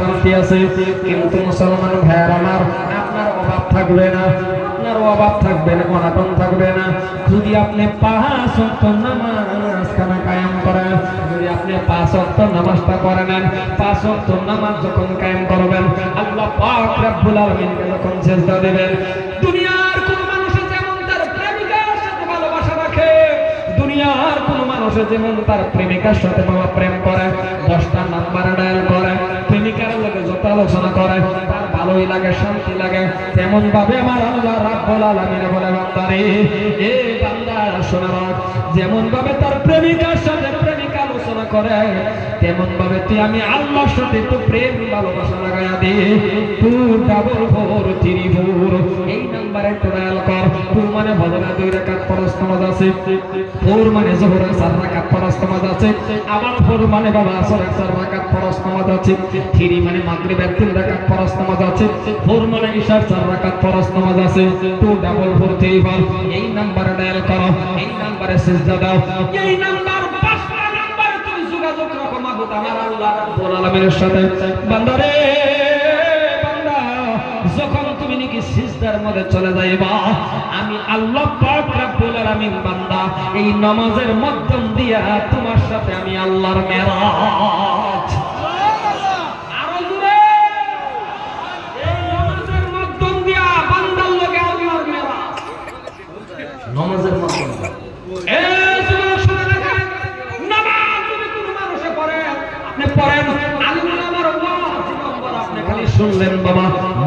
শান্তি আছে। কিন্তু মুসলমান ভাইয়ের আমার, আপনার অভাব থাকবে না, আপনার অভাব থাকবে না, অনাটন থাকবে না যদি আপনি 5 ওয়াক্ত নামাজ কায়েম করেন। যদি আপনি 5 ওয়াক্ত নামাজটা করে নেন, 5 ওয়াক্ত নামাজ যখন কায়েম করবেন, আল্লাহ পাক রব্বুল আলামিনকে যখন সিজদা দিবেন, দুনিয়ার কোন মানুষ যেমন তার প্রেমিকার সাথে ভালোবাসা রাখে, দুনিয়ার কোন মানুষ যেমন তার প্রেমিকার সাথে বাবা প্রেম করে, 10টা নাম্বার ডায়াল করে, প্রেমিকার লগে যত আলোচনা করে তার ভালোই লাগে, শান্তি লাগে, তেমন ভাবে আমার আল্লাহ রাব্বুল আলামিন বলে, বান্দারে এ বান্দা শোনো, যেমন ভাবে তার প্রেমিকার সাথে প্রেমিকা আলোচনা করে, তেমন ভাবে তুই আমি আল্লাহর সাথে তো প্রেম ভালোবাসা লাগাইয়া দে। 24434 এই নাম্বারে ডায়াল কর। 2 মানে ফজরে 2 রাকাত ফরজ নামাজ আছে, 4 মানে যোহরে 4 রাকাত ফরজ নামাজ আছে, আবার 4 মানে বাবা আসরে 4 রাকাত ফরজ নামাজ আছে, 3 মানে মাগরিবের 3 রাকাত ফরজ নামাজ আছে, 4 মানে ইশার 4 রাকাত ফরজ নামাজ আছে। 24434 এই নাম্বারে ডায়াল করো, এই নাম্বারে সিজদা দাও, এই নাম্বার 5টা নাম্বারে তুমি যোগাযোগ রাখো মাবুদ আমার আল্লাহ রাব্বুল আলামিনের সাথে। বান্দারে বান্দা, যখন তুমি নাকি সিজদার মধ্যে চলে যাইবা, আমি আল্লাহ পাক রব্বুল আলামিন বান্দা এই নামাজের মাধ্যম দিয়া তোমার সাথে আমি আল্লাহর মেরাজ, আরো জোরে, এই নামাজের মাধ্যম দিয়া বান্দার লগে আল্লাহর মেরাজ, নামাজের মাধ্যম। এই যুবক শুনে রাখেন, নামাজ যদি কোনো মানুষে পড়ে, আপনি পড়েন, আল্লাহ আমার ওয়াজিব, আপনি খালি শুনলেন বাবা,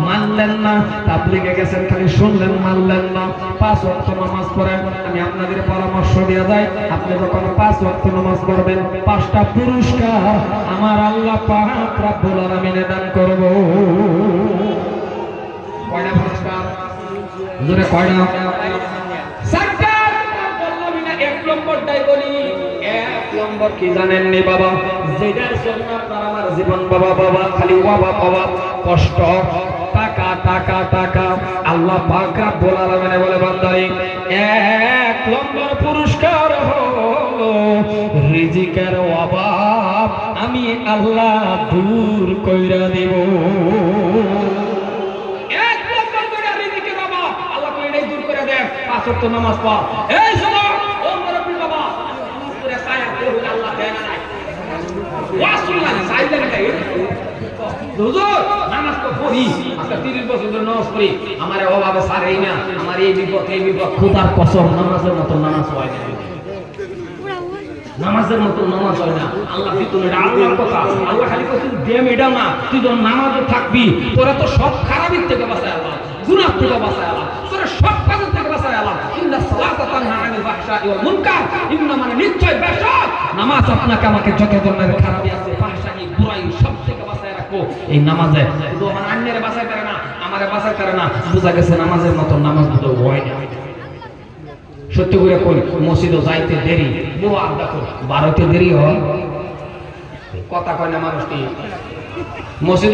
মানলেন না, তাবলীগে গেছেন, খালি শুনলেন, মানলেন না। 5 ওয়াক্ত নামাজ পড়েন। আমি আপনাদের পরামর্শ দিয়ে যাই, আপনি যখন 5 ওয়াক্ত নামাজ পড়বেন, 5টা পুরস্কার আমার আল্লাহ পাক রব্বুল আলামিন দান করব। কয়টা পুরস্কার? জোরে কয়টা? সরকার বললাম না, 1 নম্বরটাই বলি। 1 নম্বর কি জানেন নি বাবা? যেটার জন্য আপনার আমার জীবন বাবা বাবা খালি বাবা বাবা কষ্ট, টাকা টাকা টাকা। আল্লাহ পাক রব্বুল আলামিন বলে, বান্দারে 1 নম্বর পুরস্কার হলো রিজিকের অভাব আমি আল্লাহ দূর কইরা দেব। 1 নম্বর করে রিজিকের অভাব আল্লাহ কইরাই দূর করে দেন। 5 ওয়াক্ত নামাজ পড়। এই শোনো ও মুরব্বি বাবা, নামাজ পড়ে ছায়া করুন, আল্লাহ দেন না ওয়াজ শুনলেন সাইলেন না হুজুর, নামাজ তো পড়ি, আজকে 30 বছর ধরে নামাজ পড়ি, আমার অভাবে ছাড়েই না, আমার এই বিপদ খোদার কসম, নামাজের মতো নামাজ হয় না, নামাজের মতো নামাজ হয় না। আল্লাহ দিতুন, এটা আল্লাহর কথা। আল্লাহ খালি কইছেন দেম, এটা না, তুই যখন নামাজে থাকবি তোরা তো সব খারাপের থেকে বাঁচায় আল্লাহ, গুনাহ থেকে বাঁচায় আল্লাহ, তোরা সব কাজের থেকে বাঁচায় আল্লাহ। ইন্না সালাতা তানহা আনিল ফাহশাই ওয়াল মুনকার, ইন্না মানে নিশ্চয় বেশক নামাজ আপনাকে আমাকে যত ধরনের খারাপি আছে, ফাহশাই বুরাই সব থেকে বাঁচায় রাখো এই নামাজে। শুধু আমার আন্নের বাঁচায় করে না, আমারে বাঁচায় করে না, বুঝা গেছে নামাজের মতো নামাজ বুঝে হয় না। সত্য করে কই, মসজিদে যাইতে দেরি, মুআদ দেখো 12তে দেরি হয়, কথা কয় না মানুষটি। মসজিদে